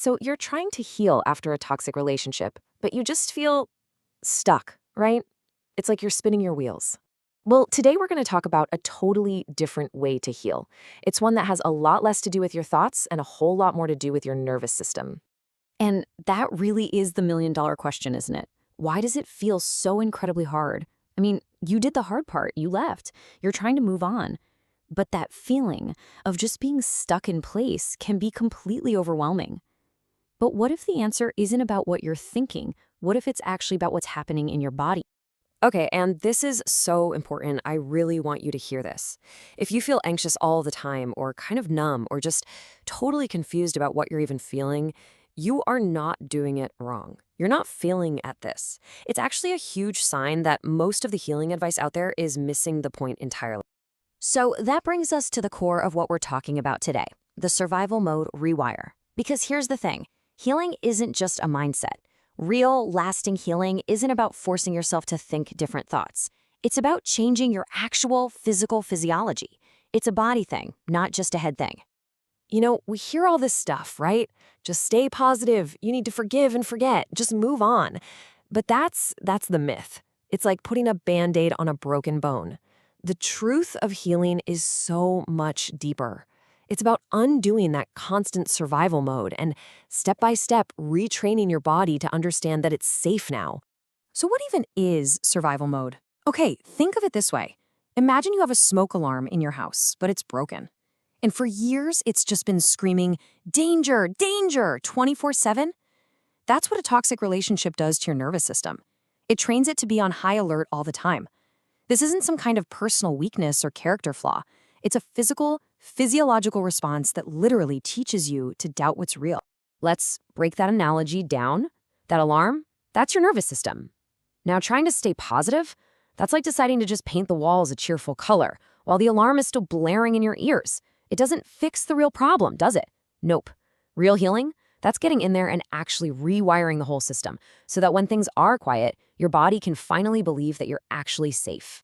So you're trying to heal after a toxic relationship, but you just feel stuck, right? It's like you're spinning your wheels. Well, today we're going to talk about a totally different way to heal. It's one that has a lot less to do with your thoughts and a whole lot more to do with your nervous system. And that really is the million-dollar question, isn't it? Why does it feel so incredibly hard? I mean, you did the hard part. You left. You're trying to move on. But that feeling of just being stuck in place can be completely overwhelming. But what if the answer isn't about what you're thinking? What if it's actually about what's happening in your body? Okay, and this is so important. I really want you to hear this. If you feel anxious all the time, or kind of numb, or just totally confused about what you're even feeling, you are not doing it wrong. You're not failing at this. It's actually a huge sign that most of the healing advice out there is missing the point entirely. So that brings us to the core of what we're talking about today, the survival mode rewire. Because here's the thing, healing isn't just a mindset. Real, lasting healing isn't about forcing yourself to think different thoughts. It's about changing your actual physical physiology. It's a body thing, not just a head thing. You know, we hear all this stuff, right? Just stay positive. You need to forgive and forget. Just move on. But that's the myth. It's like putting a Band-Aid on a broken bone. The truth of healing is so much deeper. It's about undoing that constant survival mode and step by step retraining your body to understand that it's safe now. So what even is survival mode? Okay, think of it this way. Imagine you have a smoke alarm in your house, but it's broken. And for years, it's just been screaming, danger, danger, 24/7. That's what a toxic relationship does to your nervous system. It trains it to be on high alert all the time. This isn't some kind of personal weakness or character flaw. It's a physiological response that literally teaches you to doubt what's real. Let's break that analogy down. That alarm, that's your nervous system. Now, trying to stay positive, that's like deciding to just paint the walls a cheerful color while the alarm is still blaring in your ears. It doesn't fix the real problem, does it? Nope. Real healing, that's getting in there and actually rewiring the whole system so that when things are quiet, your body can finally believe that you're actually safe.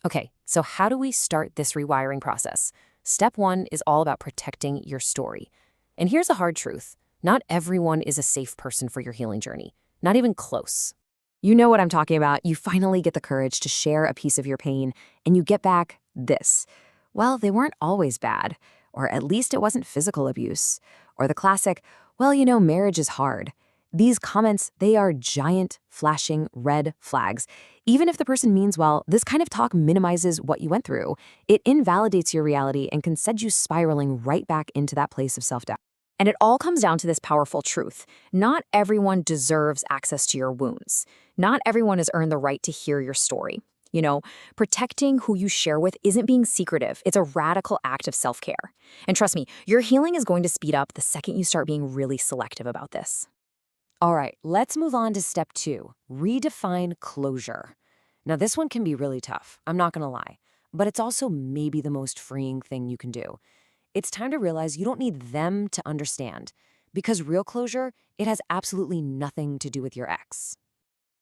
Okay, so how do we start this rewiring process? Step one is all about protecting your story. And here's a hard truth. Not everyone is a safe person for your healing journey. Not even close. You know what I'm talking about. You finally get the courage to share a piece of your pain, and you get back this. Well, they weren't always bad, or at least it wasn't physical abuse. Or the classic, well, you know, marriage is hard. These comments, they are giant, flashing red flags. Even if the person means well, this kind of talk minimizes what you went through. It invalidates your reality and can send you spiraling right back into that place of self-doubt. And it all comes down to this powerful truth. Not everyone deserves access to your wounds. Not everyone has earned the right to hear your story. You know, protecting who you share with isn't being secretive. It's a radical act of self-care. And trust me, your healing is going to speed up the second you start being really selective about this. All right, let's move on to step two, redefine closure. Now, this one can be really tough, I'm not gonna lie, but it's also maybe the most freeing thing you can do. It's time to realize you don't need them to understand, because real closure, it has absolutely nothing to do with your ex.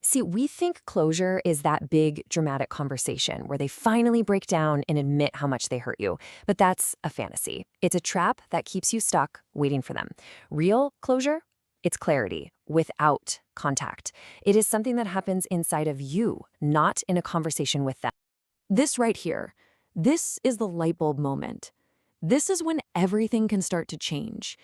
See, we think closure is that big, dramatic conversation where they finally break down and admit how much they hurt you, but that's a fantasy. It's a trap that keeps you stuck, waiting for them. Real closure? It's clarity without contact. It is something that happens inside of you, not in a conversation with them. This right here, this is the light bulb moment. This is when everything can start to change.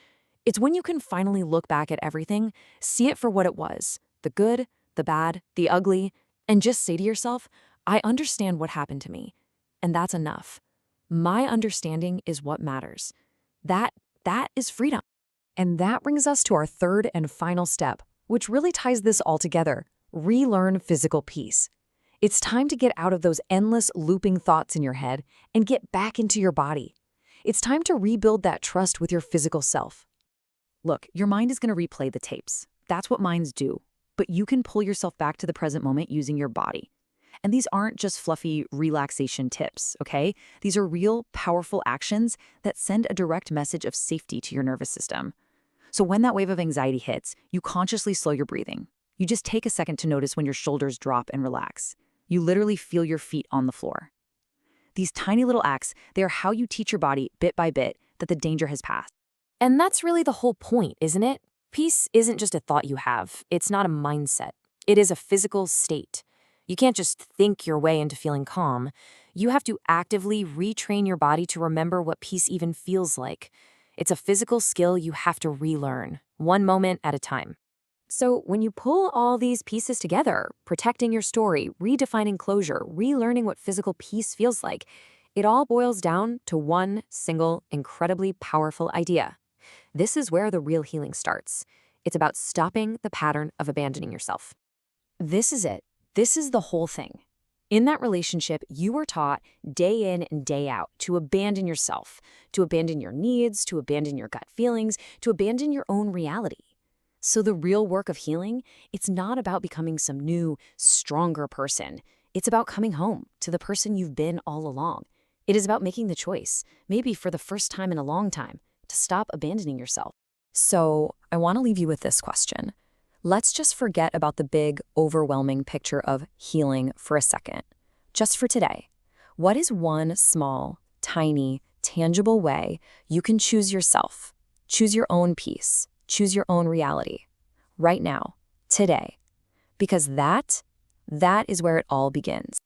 It's when you can finally look back at everything, see it for what it was, the good, the bad, the ugly, and just say to yourself, I understand what happened to me, and that's enough. My understanding is what matters. That is freedom. And that brings us to our third and final step, which really ties this all together, relearn physical peace. It's time to get out of those endless looping thoughts in your head and get back into your body. It's time to rebuild that trust with your physical self. Look, your mind is going to replay the tapes. That's what minds do. But you can pull yourself back to the present moment using your body. And these aren't just fluffy relaxation tips, okay? These are real, powerful actions that send a direct message of safety to your nervous system. So when that wave of anxiety hits, you consciously slow your breathing. You just take a second to notice when your shoulders drop and relax. You literally feel your feet on the floor. These tiny little acts, they are how you teach your body, bit by bit, that the danger has passed. And that's really the whole point, isn't it? Peace isn't just a thought you have, it's not a mindset. It is a physical state. You can't just think your way into feeling calm. You have to actively retrain your body to remember what peace even feels like. It's a physical skill you have to relearn, one moment at a time. So, when you pull all these pieces together, protecting your story, redefining closure, relearning what physical peace feels like, it all boils down to one single, incredibly powerful idea. This is where the real healing starts. It's about stopping the pattern of abandoning yourself. This is it. This is the whole thing. In that relationship, you were taught day in and day out to abandon yourself, to abandon your needs, to abandon your gut feelings, to abandon your own reality. So the real work of healing, it's not about becoming some new, stronger person. It's about coming home to the person you've been all along. It is about making the choice, maybe for the first time in a long time, to stop abandoning yourself. So, I want to leave you with this question. Let's just forget about the big, overwhelming picture of healing for a second. Just for today, what is one small, tiny, tangible way you can choose yourself, choose your own peace, choose your own reality, right now, today? Because that is where it all begins.